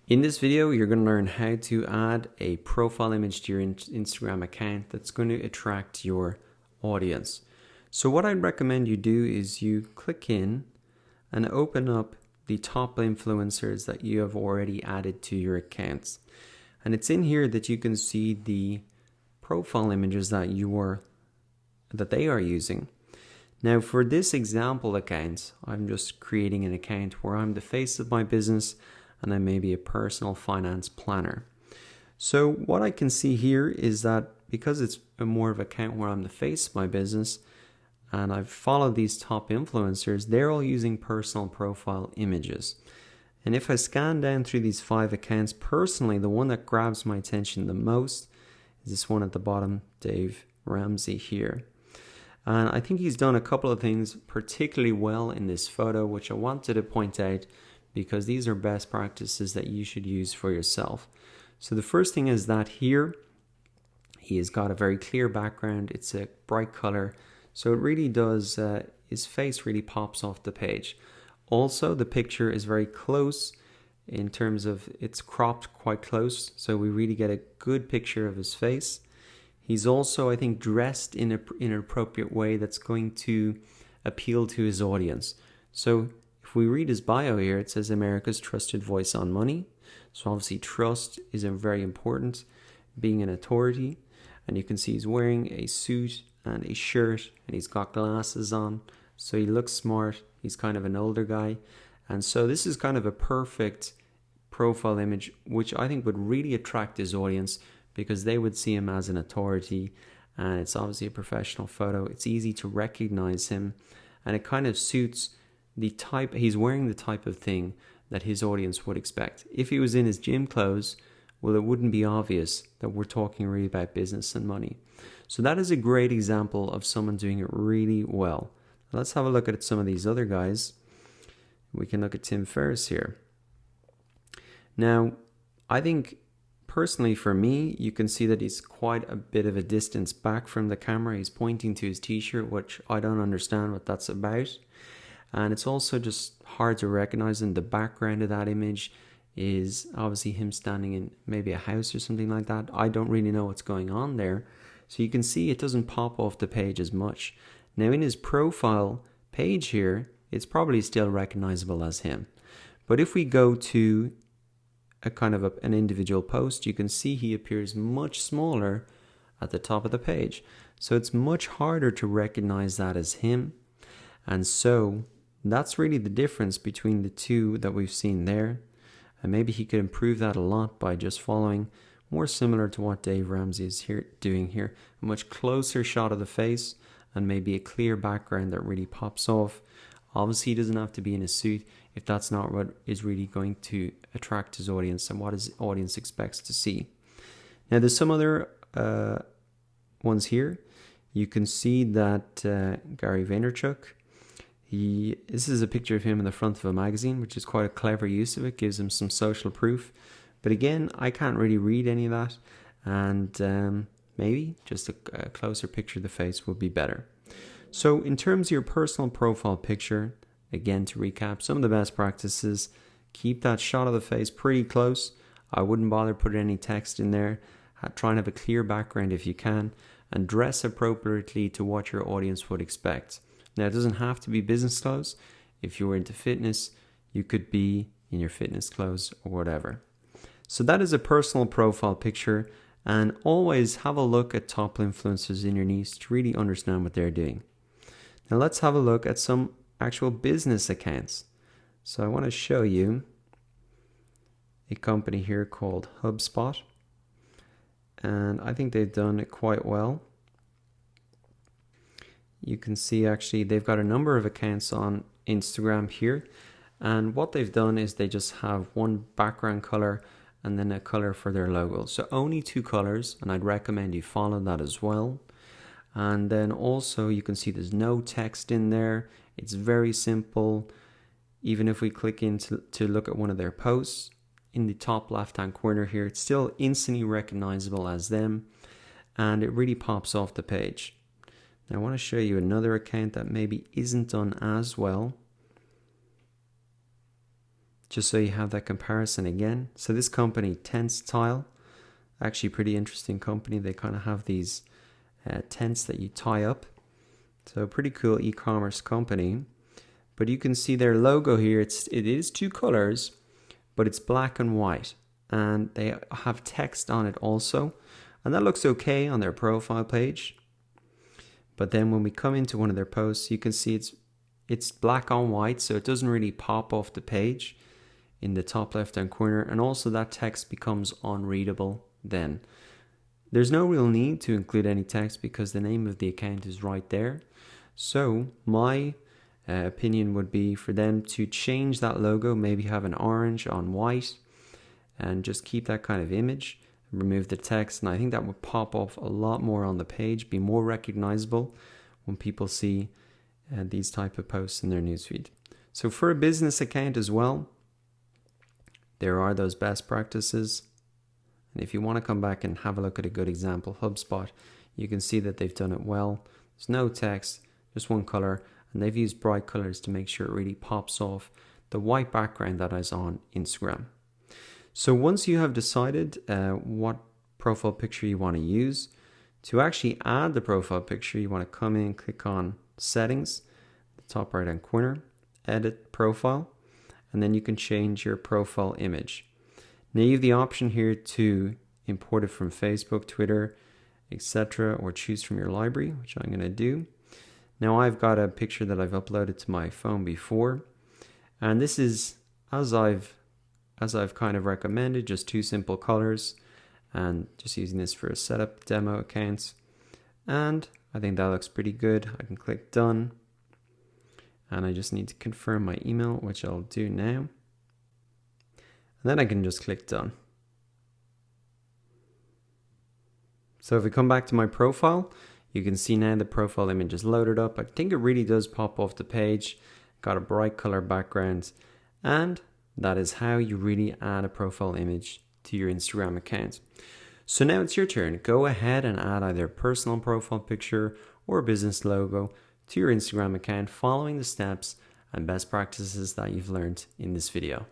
In this video, you're going to learn how to add a profile image to your Instagram account that's going to attract your audience. So what I'd recommend you do is you click in and open up the top influencers that you have already added to your accounts. And it's in here that you can see the profile images that they are using. Now for this example account, I'm just creating an account where I'm the face of my business and I may be a personal finance planner. So what I can see here is that because it's more of an account where I'm the face of my business and I've followed these top influencers, they're all using personal profile images. And if I scan down through these 5 accounts, personally, the one that grabs my attention the most is this one at the bottom, Dave Ramsey here. And I think he's done a couple of things particularly well in this photo, which I wanted to point out because these are best practices that you should use for yourself. So the first thing is that here, he has got a very clear background. It's a bright color. So it really does, his face really pops off the page. Also, the picture is very close in terms of it's cropped quite close. So we really get a good picture of his face. He's also, I think, dressed in an appropriate way that's going to appeal to his audience. So if we read his bio here, it says America's trusted voice on money. So obviously trust is very important, being an authority. And you can see he's wearing a suit and a shirt and he's got glasses on. So he looks smart. He's kind of an older guy. And so this is kind of a perfect profile image, which I think would really attract his audience because they would see him as an authority. And it's obviously a professional photo. It's easy to recognize him. And it kind of suits the type, he's wearing the type of thing that his audience would expect. If he was in his gym clothes, well, it wouldn't be obvious that we're talking really about business and money. So that is a great example of someone doing it really well. Let's have a look at some of these other guys. We can look at Tim Ferriss here. Now, I think personally for me, you can see that he's quite a bit of a distance back from the camera. He's pointing to his t-shirt, which I don't understand what that's about. And it's also just hard to recognize in the background of that image is obviously him standing in maybe a house or something like that. I don't really know what's going on there. So you can see it doesn't pop off the page as much. Now in his profile page here, it's probably still recognizable as him. But if we go to a kind of an individual post, you can see he appears much smaller at the top of the page. So it's much harder to recognize that as him. And so that's really the difference between the two that we've seen there. And maybe he could improve that a lot by just following more similar to what Dave Ramsey is doing here. A much closer shot of the face and maybe a clear background that really pops off. Obviously, he doesn't have to be in a suit if that's not what is really going to attract his audience and what his audience expects to see. Now, there's some other ones here. You can see that Gary Vaynerchuk, this is a picture of him in the front of a magazine, which is quite a clever use of it, gives him some social proof. But again, I can't really read any of that. And maybe just a closer picture of the face would be better. So in terms of your personal profile picture, again, to recap, some of the best practices, keep that shot of the face pretty close. I wouldn't bother putting any text in there. Try and have a clear background if you can, and dress appropriately to what your audience would expect. Now, it doesn't have to be business clothes. If you're into fitness, you could be in your fitness clothes or whatever. So that is a personal profile picture, and always have a look at top influencers in your niche to really understand what they're doing. Now let's have a look at some actual business accounts. So I want to show you a company here called HubSpot, and I think they've done it quite well. You can see actually they've got a number of accounts on Instagram here, and what they've done is they just have one background color and then a color for their logo. So only 2 colors, and I'd recommend you follow that as well. And then also you can see there's no text in there. It's very simple. Even if we click in to look at one of their posts, in the top left hand corner here, it's still instantly recognizable as them, and it really pops off the page. Now I want to show you another account that maybe isn't done as well. just so you have that comparison again. So this company, Tents Tile, actually pretty interesting company. They kind of have these tents that you tie up. So pretty cool e-commerce company. But you can see their logo here. It is two colors, but it's black and white. And they have text on it also. And that looks okay on their profile page. But then when we come into one of their posts, you can see it's black on white, so it doesn't really pop off the page in the top left-hand corner. And also that text becomes unreadable then. There's no real need to include any text because the name of the account is right there. So my opinion would be for them to change that logo, maybe have an orange on white, and just keep that kind of image, remove the text, and I think that would pop off a lot more on the page, be more recognizable when people see these type of posts in their newsfeed. So for a business account as well, there are those best practices. And if you want to come back and have a look at a good example, HubSpot, you can see that they've done it well. There's no text, just one color, and they've used bright colors to make sure it really pops off the white background that is on Instagram. So once you have decided what profile picture you want to use, to actually add the profile picture, you want to come in, click on Settings, the top right hand corner, Edit Profile, and then you can change your profile image. Now you have the option here to import it from Facebook, Twitter, etc., or choose from your library, which I'm going to do. Now I've got a picture that I've uploaded to my phone before, and this is as I've kind of recommended, just two simple colors, and just using this for a setup demo account. And I think that looks pretty good. I can click done, and I just need to confirm my email, which I'll do now. And then I can just click done. So if we come back to my profile, you can see now the profile image is loaded up. I think it really does pop off the page. Got a bright color background, and that is how you really add a profile image to your Instagram account. So now it's your turn. Go ahead and add either a personal profile picture or a business logo to your Instagram account, following the steps and best practices that you've learned in this video.